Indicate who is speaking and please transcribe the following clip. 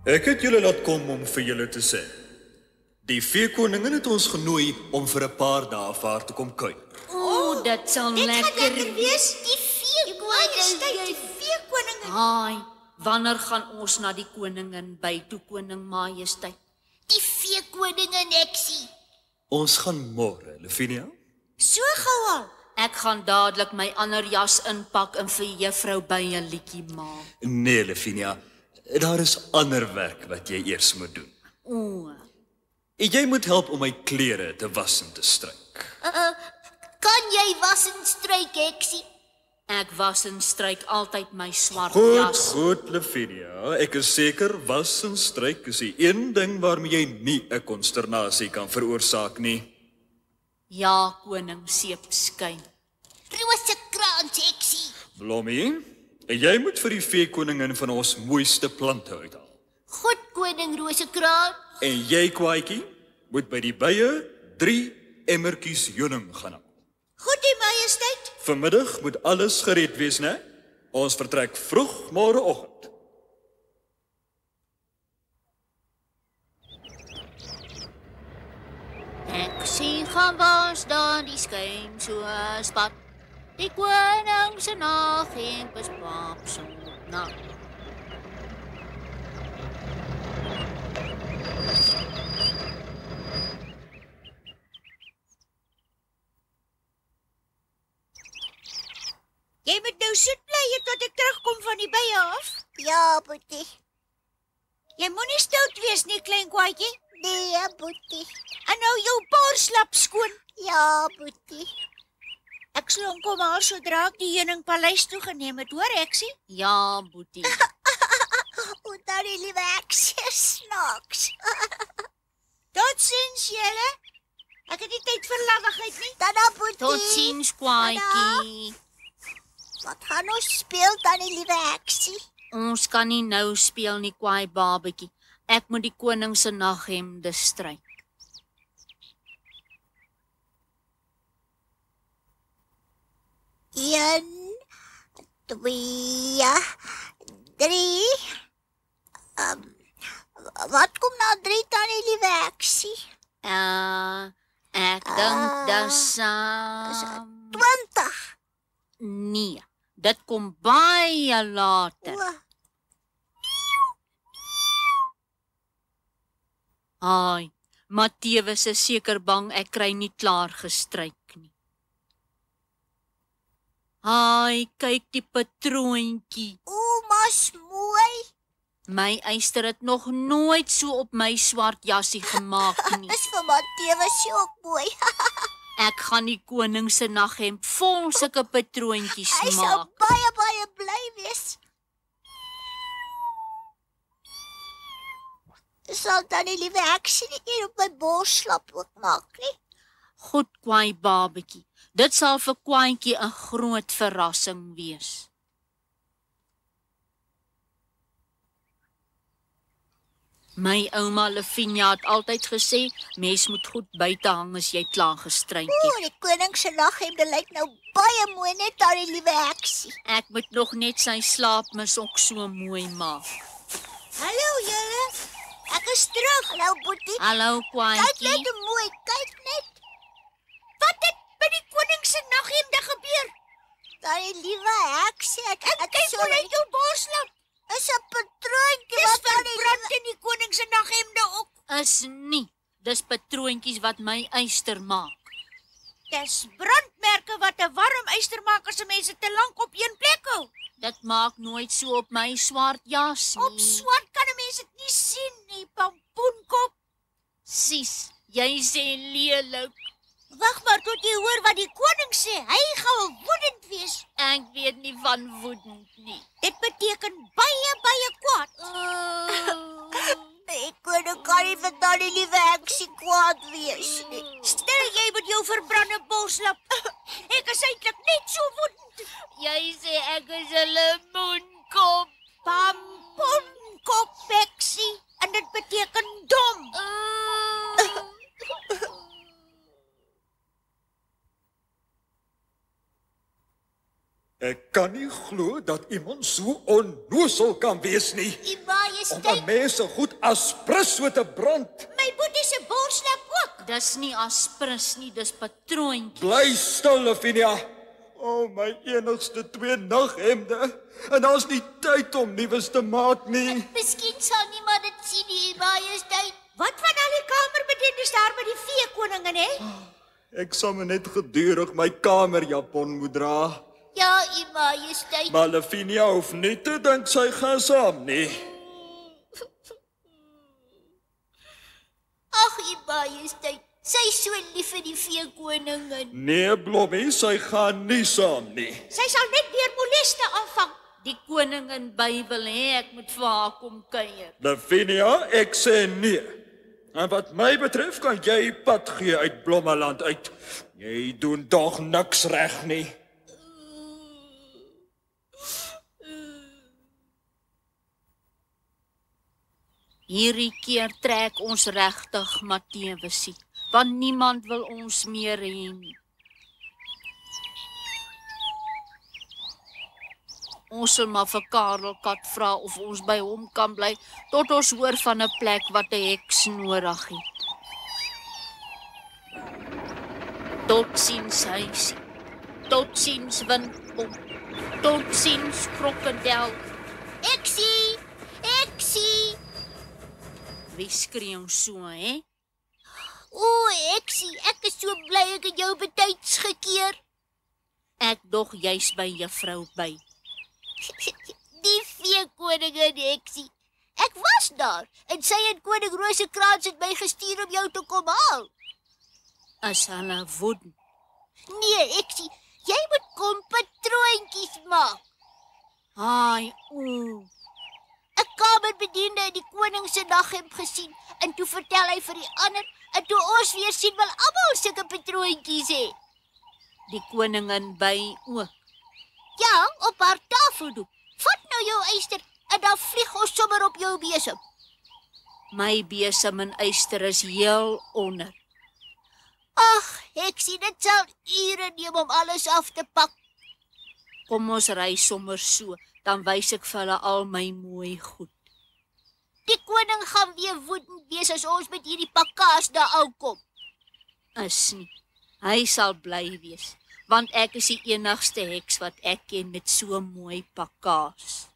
Speaker 1: Ek het julle laat kom om vir julle te sê. Die veekoningin het ons genooi om vir 'n paar dae vir haar te kom kuier.
Speaker 2: Dit sal
Speaker 3: Dit gaan
Speaker 2: lekker
Speaker 3: lekker wees. Die veekoningin, die veekoningin.
Speaker 2: Haai, wanneer gaan ons na die koningin by toe, koning majesteit?
Speaker 3: Die veekoningin Eksie.
Speaker 1: Ons gaan môre, Lavinia.
Speaker 3: So gou al.
Speaker 2: Ek gaan dadelik my ander jas inpak en vir juffrou by 'n liedjie maak.
Speaker 1: Nee, Lavinia, daar is ander werk wat jy eers moet doen.
Speaker 2: O,
Speaker 1: Jy moet help om my klere te was en te stryk.
Speaker 3: Kan jy was en stryk, Eksie?
Speaker 2: ek was en stryk altyd my swart
Speaker 1: Goed,
Speaker 2: jas.
Speaker 1: goed, Lavinia. Ek is seker was en stryk is die een ding waarmee jy nie 'n konsternasie kan veroorsaak nie.
Speaker 2: Ja, koning seepskyn.
Speaker 3: Rosekrans, Eksie.
Speaker 1: Blommie, jy moet vir die veekoningin van ons mooiste plante uithaal.
Speaker 3: Goed, koning Rosekrans.
Speaker 1: En jy, Kwaadjie, moet by die bye 3 emmertjies heuning gaan haal.
Speaker 3: Goed, die majesteit.
Speaker 1: Vanmiddag moet alles gereed wees, né? Ons vertrek vroeg môreoggend.
Speaker 2: Ek sien gaan was daar die skyn so spat. Die koning se naghemp is pap so nat.
Speaker 3: Jy moet nou sit bly tot ek terugkom van die bye af. Ja, boetie. Jy moenie stout wees nie, klein kwaadjie. Nee, boetie. En nou jou boorslap skoon. Ja, boetie. Ek sal hom kom haal sodra ek die heuningpaleis toe geneem het, hoor Eksie?
Speaker 2: Ja, boetie.
Speaker 3: O, daar die liewe Eksie snaaks. Totsiens julle. Ek het nie tyd vir lawigheid nie. Tada, boetie.
Speaker 2: Totsiens, kwaadjie.
Speaker 3: Wat gaan ons speel dan die liewe Eksie?
Speaker 2: Ons kan nie nou speel nie, kwaai babetjie. Ek moet die koning se naghemde stryk.
Speaker 3: Een, 2, 3. Wat kom nou 3 dan die liewe Eksie?
Speaker 2: Ek dink dis
Speaker 3: 20.
Speaker 2: nee, dit kom baie later.
Speaker 3: O,
Speaker 2: Haai, Matthewes is seker bang ek kry nie klaar gestryk nie. Haai, kyk die patroontjie.
Speaker 3: mas mooi.
Speaker 2: My eyster het nog nooit so op my swart jassie gemaak nie.
Speaker 3: Is vir Matthewes ook mooi.
Speaker 2: Ek gaan die koning se naghemp vol sulke patroontjies
Speaker 3: Hy sal
Speaker 2: maak.
Speaker 3: baie bly wees. Sal dan die liewe Eksie nie hier op my borslap ook maak nie?
Speaker 2: Goed, kwaai babetjie. Dit sal vir kwaantjie 'n groot verrassing wees. My ouma Lavinia het altyd gesê, mens moet goed buite hang as jy klaar gestryk het.
Speaker 3: O, die koning se naghemde lyk nou baie mooi net daar die liewe Eksie.
Speaker 2: Ek moet nog net sy slaapmis ook so mooi maak.
Speaker 3: Hallo julle. Ek is terug. Hallo Boetie.
Speaker 2: Hallo
Speaker 3: Kyk
Speaker 2: kwaantjie.
Speaker 3: net hoe mooi, kyk net. Wat het by die koning se naghemde gebeur? Daai liewe Eksie, ek kyk so net jou borslap. Is 'n patroontjie wat aan die brand in die koning se naghemde ook.
Speaker 2: Is nie. Dis patroontjies wat my eyster maak.
Speaker 3: Dis brandmerke wat 'n warm yster maak as mense te lank op een plek hou.
Speaker 2: Dit maak nooit so op my swart jas nie.
Speaker 3: Op swart kan 'n mens dit nie sien nie, pampoenkop.
Speaker 2: Sis, jy sê lelik.
Speaker 3: Wag maar tot jy hoor wat die koning sê. Hy gaan woedend wees.
Speaker 2: Ek weet nie van woedend nie.
Speaker 3: Dit beteken baie kwaad. Die koning kan nie vir daardie liewe Eksie kwaad wees nie. Stel jy met jou verbrande borslap. Ek is eintlik net so woedend.
Speaker 2: Jy sê ek is 'n lemoenkop.
Speaker 3: Pampoenkop, Eksie. En dit beteken dom.
Speaker 1: Ek kan nie glo dat iemand so onnoosel kan wees nie.
Speaker 3: U
Speaker 1: Om
Speaker 3: majesteit,
Speaker 1: aan mense goed aspris so te brand.
Speaker 3: my boetie se borslap ook.
Speaker 2: Dis nie aspris nie, dis patroontjie.
Speaker 1: Bly stil, Lavinia. O, my enigste 2 naghemde. En daar's nie tyd om nuus te maak nie.
Speaker 2: Miskien sal niemand dit sien nie, u majesteit.
Speaker 3: Wat van al die kamerbediendes daar by die veekoningin, hè?
Speaker 1: Ek sal my net gedurig my kamerjapon moet dra.
Speaker 2: Ja, u majesteit.
Speaker 1: Maar Lavinia hoef nie te dink sy gaan saam nie.
Speaker 2: Ag, u majesteit. Sy is so lief vir die veekoningin.
Speaker 1: Nee, Blommie, sy gaan nie saam nie.
Speaker 3: Sy sal net weer moleste aanvang.
Speaker 2: Die koningin Bybel hê ek moet vir haar kom kuier.
Speaker 1: Lavinia, ek sê nee. En wat my betref kan jy pad gee uit Blommeland uit. Jy doen tog niks reg nie.
Speaker 2: Hierdie keer trek ons regtig Mattewesie, want niemand wil ons meer hê nie. Ons sal maar vir Karel Kat vra of ons by hom kan bly tot ons hoor van 'n plek wat 'n heks nodig het. Totsiens huisie, totsiens windpomp, totsiens krokodil. Eksie, eksie. Wie skreeu so, hè? O, eksie, ek is so bly ek het jou betyds gekeer. Ek dog jy's by juffrou by. Die veekoningin eksie. Ek was daar en sy en koning Rosekrans het my gestuur om jou te kom haal. As hulle woed. Nee, eksie, jy moet kom patroontjies maak. Ai, ooh. 'n Kamerbediende in die koning se naghemp gesien en toe vertel hy vir die ander en toe ons weer sien wil almal sulke patroontjies hê. Die koningin by ook. Ja, op haar tafeldoek. Vat nou jou eyster en dan vlieg ons sommer op jou besem. My besem en eyster is heel onder. Ag, heksie, dit sal ure neem om alles af te pak. Kom ons ry sommer so, dan wys ek vir hulle al my mooi goed. Die koning gaan weer woedend wees as ons met hierdie pakkaas daar aankom. Is nie. Hy sal bly wees, want ek is die enigste heks wat ek ken met so mooi pakkaas.